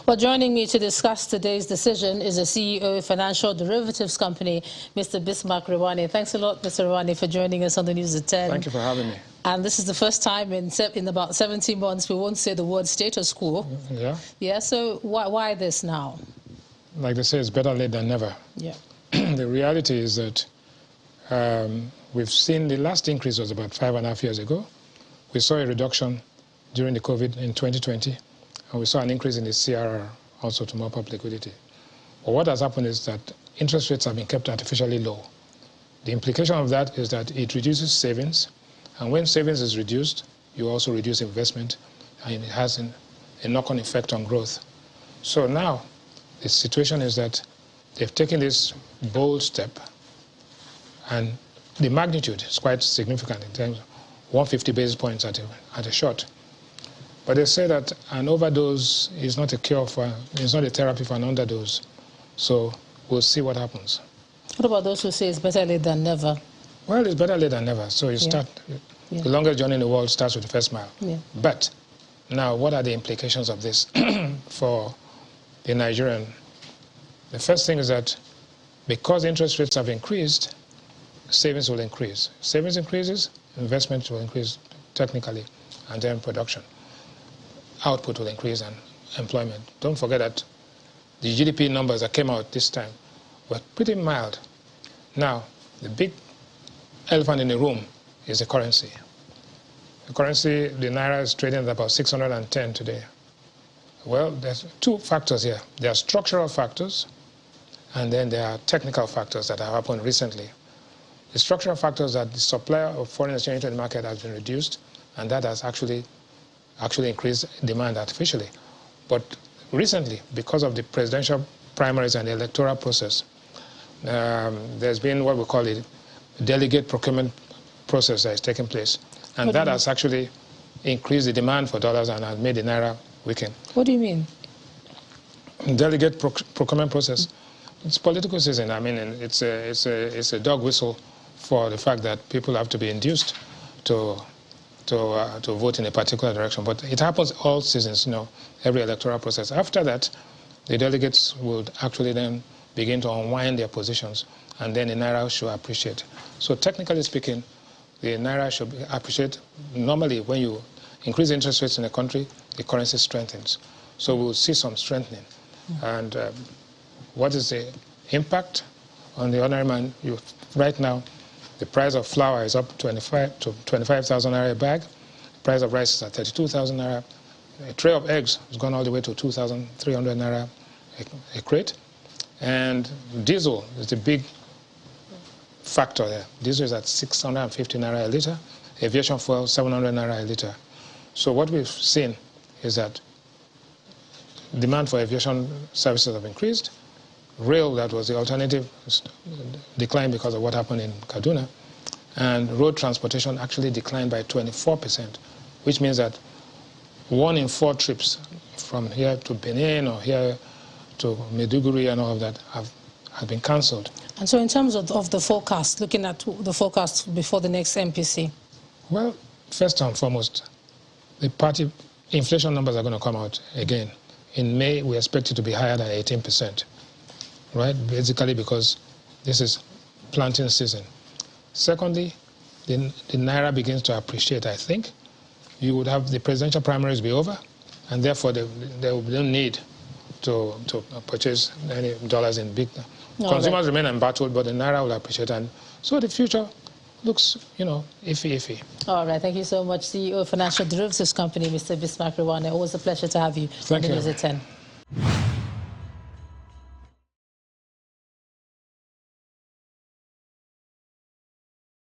Well, joining me to discuss today's decision is the CEO of financial derivatives company, Mr. Bismarck. Thanks a lot, Mr. Rwani, for joining us on the News at 10. Thank you for having me. And this is the first time in about 17 months we won't say the word status quo. Yeah. Yeah, so why this now? Like they say, it's better late than never. Yeah. The reality is that we've seen the last increase was about 5.5 years ago. We saw a reduction during the COVID in 2020. And we saw an increase in the CRR also to mop up liquidity. But what has happened is that interest rates have been kept artificially low. The implication of that is that it reduces savings. And when savings is reduced, you also reduce investment. And it has a knock-on effect on growth. So now the situation is that they've taken this bold step. And the magnitude is quite significant in terms of 150 basis points at a shot. But they say that an overdose is not a cure it's not a therapy for an underdose. So we'll see what happens. What about those who say it's better late than never? Well, it's better late than never. So you start, the longest journey in the world starts with the first mile. Yeah. But now, what are the implications of this for the Nigerian? The first thing is that because interest rates have increased, savings will increase. Savings increases, investment will increase technically, and then production. Output will increase and employment. Don't forget that the GDP numbers that came out this time were pretty mild. Now, the big elephant in the room is the currency. The currency, the Naira is trading at about 610 today. Well, there's two factors here. There are structural factors, and then there are technical factors that have happened recently. The structural factors are the supply of foreign exchange to the market has been reduced, and that has actually increased demand artificially. But recently, because of the presidential primaries and the electoral process, there's been what we call a delegate procurement process that is taking place. And that has actually increased the demand for dollars and has made the Naira weaken. What do you mean? Delegate procurement process. It's political season. I mean, it's a dog whistle for the fact that people have to be induced to vote in a particular direction. But it happens all seasons, every electoral process. After that, the delegates would actually then begin to unwind their positions, and then the Naira should appreciate. So technically speaking, the Naira should appreciate. Normally, when you increase interest rates in a country, the currency strengthens. So we'll see some strengthening. And what is the impact on the ordinary man? Right now, the price of flour is up 25,000 naira a bag. The price of rice is at 32,000 naira. A tray of eggs has gone all the way to 2,300 naira a crate. And diesel is the big factor there. Diesel is at 650 naira a liter. Aviation fuel, 700 naira a liter. So what we've seen is that demand for aviation services have increased. Rail, that was the alternative, declined because of what happened in Kaduna. And road transportation actually declined by 24%, which means that 1 in 4 trips from here to Benin or here to Maiduguri and all of that have been cancelled. And so in terms of the forecast, looking at the forecast before the next MPC? Well, first and foremost, the party inflation numbers are going to come out again. In May, we expect it to be higher than 18%. Right, basically because this is planting season. Secondly, the Naira begins to appreciate, I think. You would have the presidential primaries be over, and therefore there will be no need to purchase any dollars in big. Consumers remain embattled, but the Naira will appreciate. And so the future looks, iffy. All right, thank you so much, CEO of Financial Derivatives Company, Mr. Bismarck. Always a pleasure to have you on the News at 10.